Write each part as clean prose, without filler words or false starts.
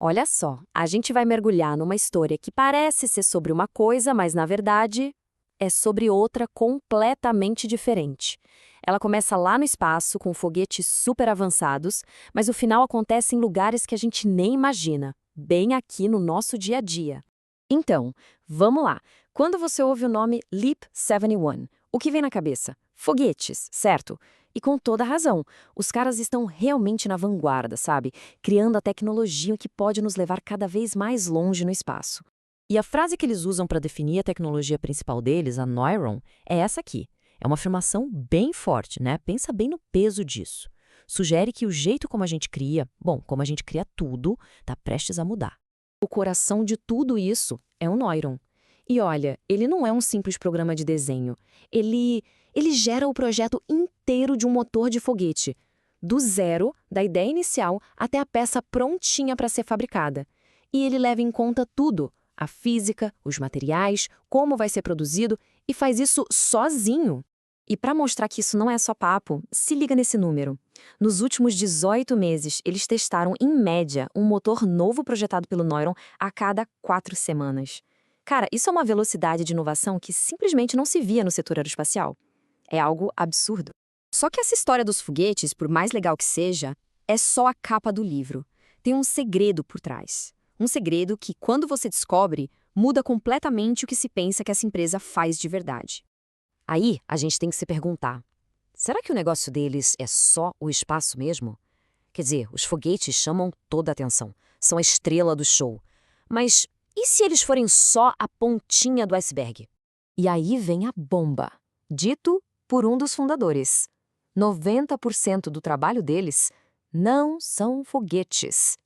Olha só, a gente vai mergulhar numa história que parece ser sobre uma coisa, mas na verdade é sobre outra completamente diferente. Ela começa lá no espaço, com foguetes super avançados, mas o final acontece em lugares que a gente nem imagina, bem aqui no nosso dia a dia. Então, vamos lá. Quando você ouve o nome Leap 71, o que vem na cabeça? Foguetes, certo? E com toda razão, os caras estão realmente na vanguarda, sabe? Criando a tecnologia que pode nos levar cada vez mais longe no espaço. E a frase que eles usam para definir a tecnologia principal deles, a Neuron, é essa aqui. É uma afirmação bem forte, né? Pensa bem no peso disso. Sugere que o jeito como a gente cria, bom, como a gente cria tudo, está prestes a mudar. O coração de tudo isso é o Neuron. E olha, ele não é um simples programa de desenho. Ele gera o projeto inteiro de um motor de foguete, do zero, da ideia inicial, até a peça prontinha para ser fabricada. E ele leva em conta tudo, a física, os materiais, como vai ser produzido, e faz isso sozinho. E para mostrar que isso não é só papo, se liga nesse número. Nos últimos 18 meses, eles testaram, em média, um motor novo projetado pelo Neuron a cada 4 semanas. Cara, isso é uma velocidade de inovação que simplesmente não se via no setor aeroespacial. É algo absurdo. Só que essa história dos foguetes, por mais legal que seja, é só a capa do livro. Tem um segredo por trás. Um segredo que, quando você descobre, muda completamente o que se pensa que essa empresa faz de verdade. Aí, a gente tem que se perguntar, será que o negócio deles é só o espaço mesmo? Quer dizer, os foguetes chamam toda a atenção, são a estrela do show. Mas e se eles forem só a pontinha do iceberg? E aí vem a bomba. Dito por um dos fundadores. 90% do trabalho deles não são foguetes.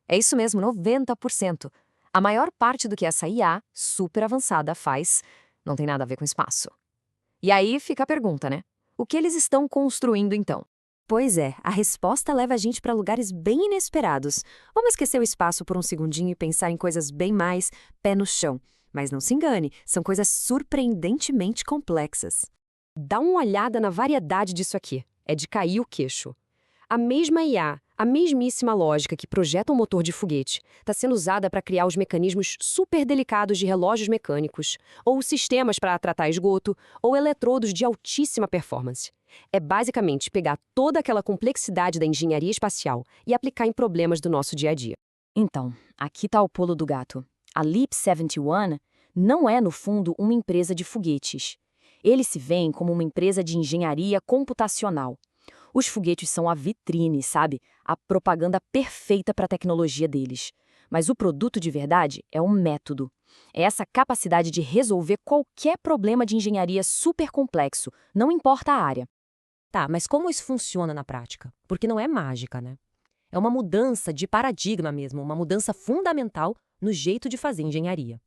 É isso mesmo, 90%. A maior parte do que essa IA super avançada faz não tem nada a ver com espaço. E aí fica a pergunta, né? O que eles estão construindo então? Pois é, a resposta leva a gente para lugares bem inesperados. Vamos esquecer o espaço por um segundinho e pensar em coisas bem mais pé no chão. Mas não se engane, são coisas surpreendentemente complexas. Dá uma olhada na variedade disso aqui. É de cair o queixo. A mesma IA, a mesmíssima lógica que projeta um motor de foguete, está sendo usada para criar os mecanismos super delicados de relógios mecânicos, ou sistemas para tratar esgoto, ou eletrodos de altíssima performance. É basicamente pegar toda aquela complexidade da engenharia espacial e aplicar em problemas do nosso dia a dia. Então, aqui está o pulo do gato. A Leap 71 não é, no fundo, uma empresa de foguetes. Eles se veem como uma empresa de engenharia computacional. Os foguetes são a vitrine, sabe? A propaganda perfeita para a tecnologia deles. Mas o produto de verdade é um método. É essa capacidade de resolver qualquer problema de engenharia super complexo, não importa a área. Tá, mas como isso funciona na prática? Porque não é mágica, né? É uma mudança de paradigma mesmo, uma mudança fundamental no jeito de fazer engenharia.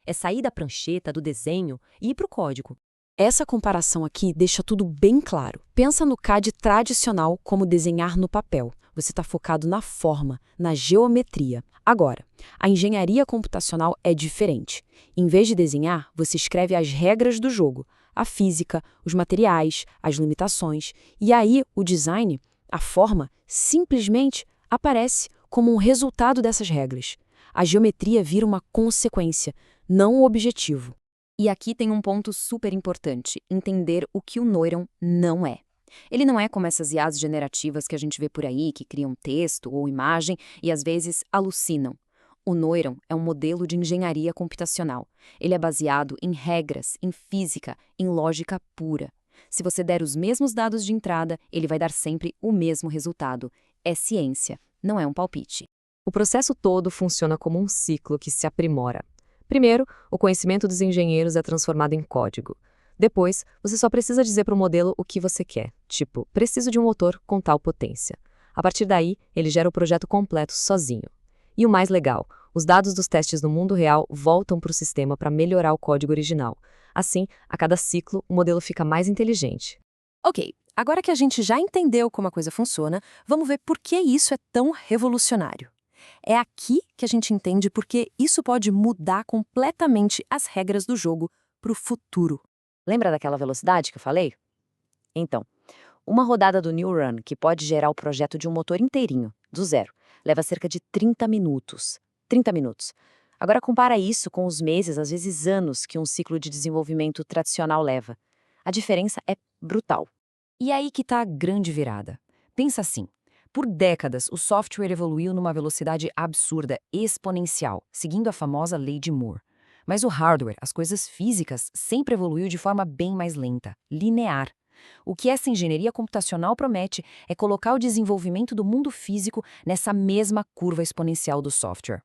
É sair da prancheta, do desenho e ir para o código. Essa comparação aqui deixa tudo bem claro. Pensa no CAD tradicional como desenhar no papel. Você está focado na forma, na geometria. Agora, a engenharia computacional é diferente. Em vez de desenhar, você escreve as regras do jogo, a física, os materiais, as limitações. E aí, o design, a forma, simplesmente aparece como um resultado dessas regras. A geometria vira uma consequência, não um objetivo. E aqui tem um ponto super importante, entender o que o Neuron não é. Ele não é como essas IAs generativas que a gente vê por aí, que criam texto ou imagem e às vezes alucinam. O Neuron é um modelo de engenharia computacional. Ele é baseado em regras, em física, em lógica pura. Se você der os mesmos dados de entrada, ele vai dar sempre o mesmo resultado. É ciência, não é um palpite. O processo todo funciona como um ciclo que se aprimora. Primeiro, o conhecimento dos engenheiros é transformado em código. Depois, você só precisa dizer para o modelo o que você quer, tipo, preciso de um motor com tal potência. A partir daí, ele gera o projeto completo sozinho. E o mais legal, os dados dos testes no mundo real voltam para o sistema para melhorar o código original. Assim, a cada ciclo, o modelo fica mais inteligente. Ok, agora que a gente já entendeu como a coisa funciona, vamos ver por que isso é tão revolucionário. É aqui que a gente entende porque isso pode mudar completamente as regras do jogo para o futuro. Lembra daquela velocidade que eu falei? Então, uma rodada do Neuron que pode gerar o projeto de um motor inteirinho, do zero, leva cerca de 30 minutos. 30 minutos. Agora compara isso com os meses, às vezes anos, que um ciclo de desenvolvimento tradicional leva. A diferença é brutal. E aí que tá a grande virada. Pensa assim. Por décadas, o software evoluiu numa velocidade absurda, exponencial, seguindo a famosa lei de Moore. Mas o hardware, as coisas físicas, sempre evoluiu de forma bem mais lenta, linear. O que essa engenharia computacional promete é colocar o desenvolvimento do mundo físico nessa mesma curva exponencial do software.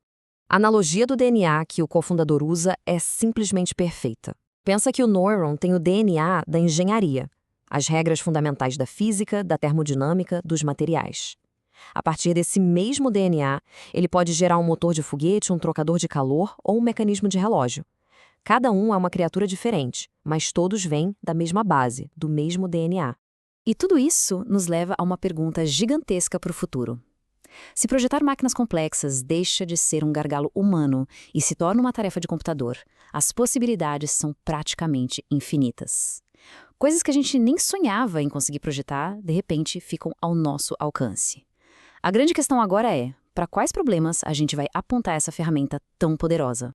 A analogia do DNA que o cofundador usa é simplesmente perfeita. Pensa que o Neuron tem o DNA da engenharia, as regras fundamentais da física, da termodinâmica, dos materiais. A partir desse mesmo DNA, ele pode gerar um motor de foguete, um trocador de calor ou um mecanismo de relógio. Cada um é uma criatura diferente, mas todos vêm da mesma base, do mesmo DNA. E tudo isso nos leva a uma pergunta gigantesca para o futuro. Se projetar máquinas complexas deixa de ser um gargalo humano e se torna uma tarefa de computador, as possibilidades são praticamente infinitas. Coisas que a gente nem sonhava em conseguir projetar, de repente, ficam ao nosso alcance. A grande questão agora é, para quais problemas a gente vai apontar essa ferramenta tão poderosa?